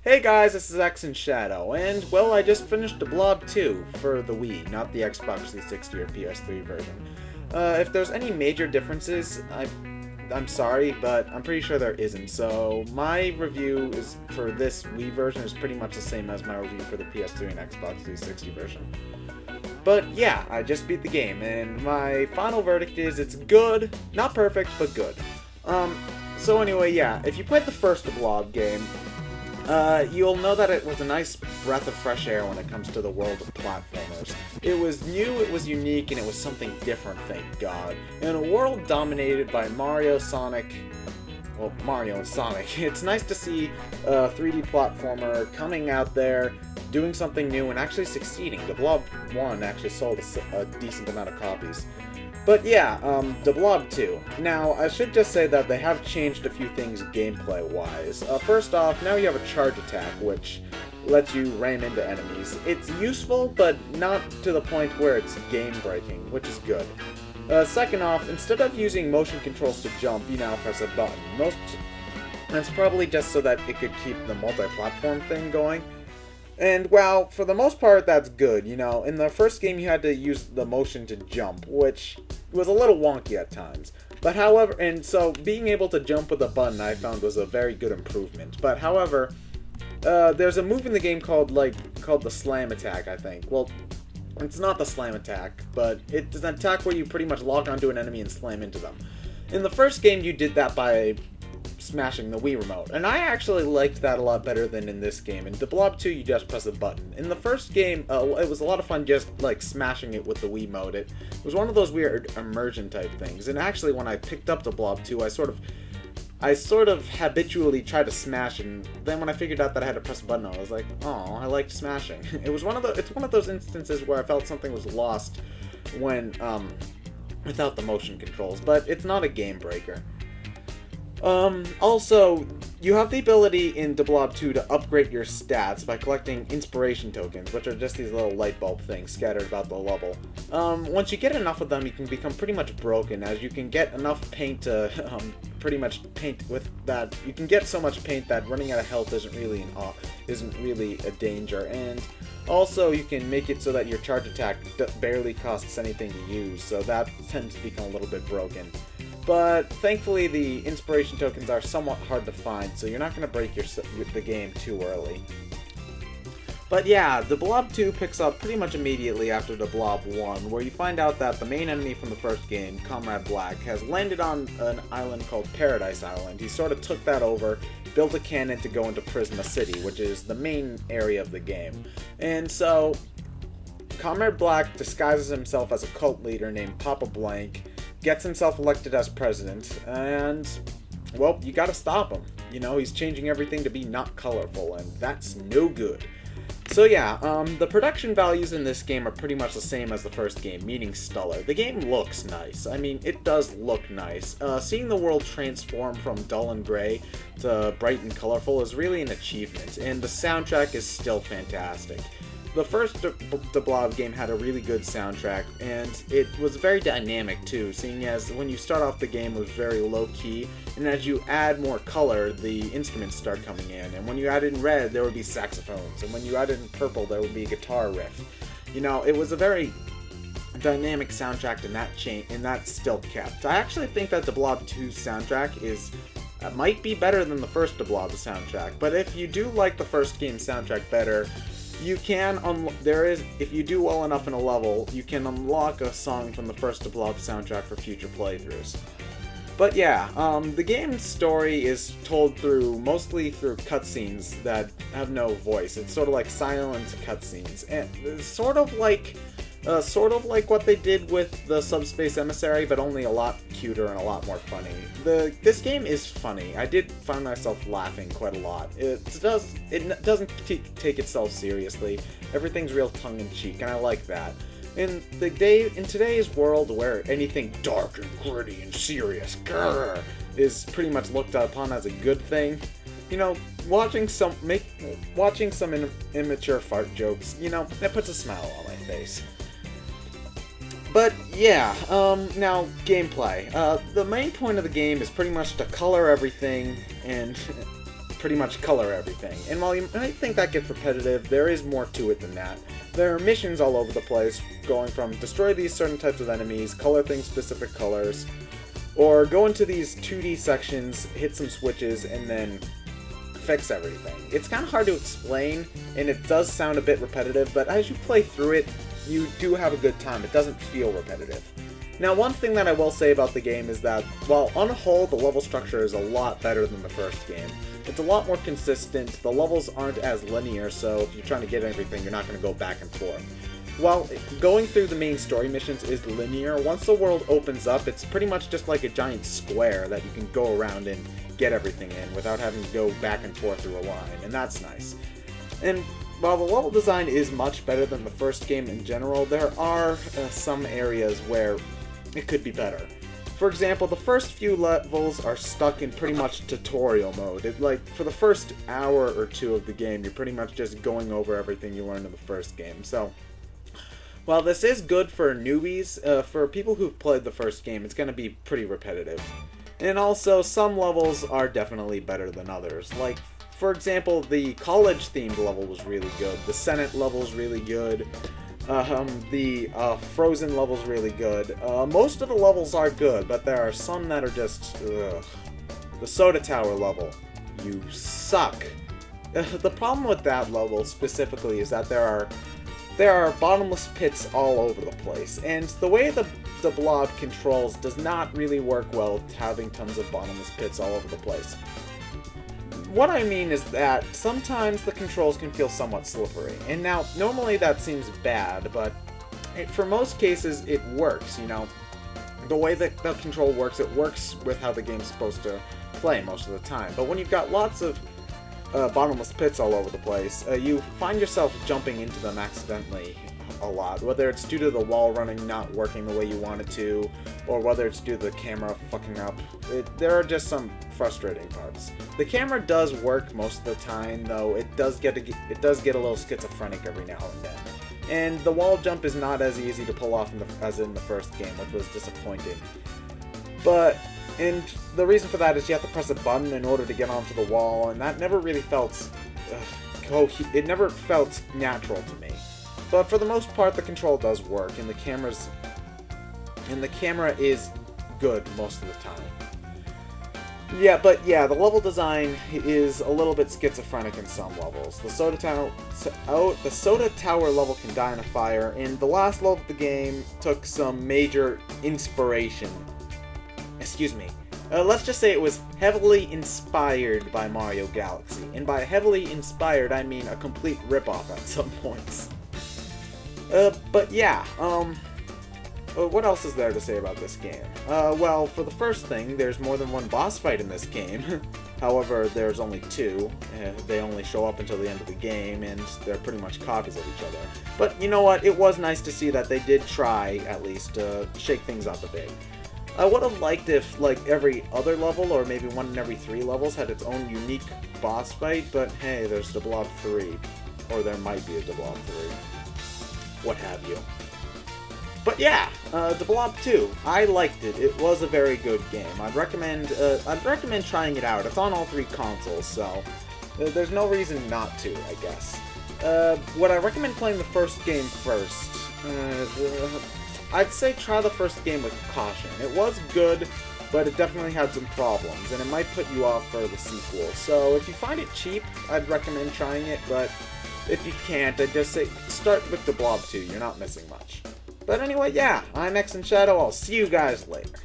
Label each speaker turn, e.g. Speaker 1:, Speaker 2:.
Speaker 1: Hey guys, this is ExandShadow, and well, I just finished the Blob 2 for the Wii, not the Xbox 360 or PS3 version. If there's any major differences, I'm sorry, but I'm pretty sure there isn't, so my review is for this Wii version is pretty much the same as my review for the PS3 and Xbox 360 version. But yeah, I just beat the game, and my final verdict is it's good, not perfect, but good. So anyway, yeah, if you played the first Blob game, you'll know that it was a nice breath of fresh air when it comes to the world of platformers. It was new, it was unique, and it was something different, thank God. In a world dominated by Mario, Sonic, well, Mario and Sonic, it's nice to see a 3D platformer coming out there, doing something new, and actually succeeding. The Blob 1 actually sold a decent amount of copies. But yeah, the Blob 2. Now, I should just say that they have changed a few things gameplay-wise. First off, now you have a charge attack, which lets you ram into enemies. It's useful, but not to the point where it's game-breaking, which is good. Second off, instead of using motion controls to jump, you now press a button. That's probably just so that it could keep the multi-platform thing going. And, well, for the most part, that's good, you know. In the first game, you had to use the motion to jump, which was a little wonky at times. But however, and so being able to jump with a button I found was a very good improvement. But however, there's a move in the game called the slam attack, I think. Well, it's not the slam attack, but it's an attack where you pretty much lock onto an enemy and slam into them. In the first game, you did that by smashing the Wii remote, and I actually liked that a lot better than in this game. In the Blob 2, you just press a button. In the first game, it was a lot of fun just like smashing it with the Wii mode. It was one of those weird immersion type things, and actually when I picked up the Blob 2, I sort of habitually tried to smash, and then when I figured out that I had to press a button, I was like, oh, I liked smashing. It's one of those instances where I felt something was lost when without the motion controls, but it's not a game breaker. Also, you have the ability in the Blob 2 to upgrade your stats by collecting inspiration tokens, which are just these little light bulb things scattered about the level. Once you get enough of them, you can become pretty much broken, as you can get enough paint to, pretty much paint with that. You can get so much paint that running out of health isn't really a danger, and also you can make it so that your charge attack barely costs anything to use, so that tends to become a little bit broken. But thankfully, the inspiration tokens are somewhat hard to find, so you're not going to break the game too early. But yeah, the Blob 2 picks up pretty much immediately after the Blob 1, where you find out that the main enemy from the first game, Comrade Black, has landed on an island called Paradise Island. He sort of took that over, built a cannon to go into Prisma City, which is the main area of the game. And so, Comrade Black disguises himself as a cult leader named Papa Blank, gets himself elected as president, and, well, you gotta stop him. You know, he's changing everything to be not colorful, and that's no good. So yeah, the production values in this game are pretty much the same as the first game, meaning stellar. The game looks nice. I mean, it does look nice. Seeing the world transform from dull and gray to bright and colorful is really an achievement, and the soundtrack is still fantastic. The first The Blob game had a really good soundtrack, and it was very dynamic too, seeing as when you start off the game it was very low-key, and as you add more color, the instruments start coming in, and when you add in red, there would be saxophones, and when you added in purple, there would be a guitar riff. You know, it was a very dynamic soundtrack, and that still kept. I actually think that the Blob 2 soundtrack might be better than the first The Blob soundtrack, but if you do like the first game's soundtrack better, you can, if you do well enough in a level, you can unlock a song from the first The Blob soundtrack for future playthroughs. But yeah, the game's story is told mostly through cutscenes that have no voice. It's sort of like silent cutscenes, and it's sort of like what they did with the Subspace Emissary, but only a lot cuter and a lot more funny. This game is funny. I did find myself laughing quite a lot. It doesn't take itself seriously. Everything's real tongue-in-cheek, and I like that. In today's world where anything dark and gritty and serious is pretty much looked upon as a good thing, you know, watching some immature fart jokes, you know, that puts a smile on my face. But yeah, now gameplay. The main point of the game is pretty much to color everything and pretty much color everything. And while you might think that gets repetitive, there is more to it than that. There are missions all over the place, going from destroy these certain types of enemies, color things specific colors, or go into these 2D sections, hit some switches, and then fix everything. It's kind of hard to explain, and it does sound a bit repetitive, but as you play through it, you do have a good time. It doesn't feel repetitive. Now, one thing that I will say about the game is that, while on a whole, the level structure is a lot better than the first game. It's a lot more consistent, the levels aren't as linear, so if you're trying to get everything, you're not going to go back and forth. While going through the main story missions is linear, once the world opens up, it's pretty much just like a giant square that you can go around and get everything in without having to go back and forth through a line, and that's nice. And while the level design is much better than the first game in general, there are some areas where it could be better. For example, the first few levels are stuck in pretty much tutorial mode. For the first hour or two of the game, you're pretty much just going over everything you learned in the first game. So, while this is good for newbies, for people who've played the first game, it's going to be pretty repetitive. And also, some levels are definitely better than others. Like, for example, the college-themed level was really good, the Senate level's really good, the Frozen level's really good. Most of the levels are good, but there are some that are just, ugh. The Soda Tower level, you suck. The problem with that level specifically is that there are bottomless pits all over the place, and the way the Blob controls does not really work well with having tons of bottomless pits all over the place. What I mean is that sometimes the controls can feel somewhat slippery, and now, normally that seems bad, but for most cases it works, you know. The way that the control works, it works with how the game's supposed to play most of the time, but when you've got lots of bottomless pits all over the place, you find yourself jumping into them accidentally a lot, whether it's due to the wall running not working the way you want it to, or whether it's due to the camera fucking up. There are just some frustrating parts. The camera does work most of the time, though it does get a little schizophrenic every now and then. And the wall jump is not as easy to pull off as in the first game, which was disappointing. And the reason for that is you have to press a button in order to get onto the wall, and that never really felt it never felt natural to me. But for the most part, the control does work, and the camera is good most of the time. Yeah, but yeah, the level design is a little bit schizophrenic in some levels. The Soda Tower level can die in a fire, and the last level of the game took some major inspiration. Excuse me. Let's just say it was heavily inspired by Mario Galaxy. And by heavily inspired, I mean a complete ripoff at some points. But yeah, what else is there to say about this game? Well, for the first thing, there's more than one boss fight in this game. However, there's only two. They only show up until the end of the game, and they're pretty much copies of each other. But you know what? It was nice to see that they did try, at least, to shake things up a bit. I would have liked if, like, every other level, or maybe one in every 3 levels, had its own unique boss fight, but hey, there's the Blob 3. Or there might be a Blob 3. What have you. But yeah, the Blob 2, I liked it. It was a very good game. I'd recommend trying it out. It's on all 3 consoles, so there's no reason not to, I guess. Would I recommend playing the first game first? I'd say try the first game with caution. It was good, but it definitely had some problems, and it might put you off for the sequel. So if you find it cheap, I'd recommend trying it, but if you can't, I'd just say start with the Blob 2. You're not missing much. But anyway, yeah, I'm ExandShadow. I'll see you guys later.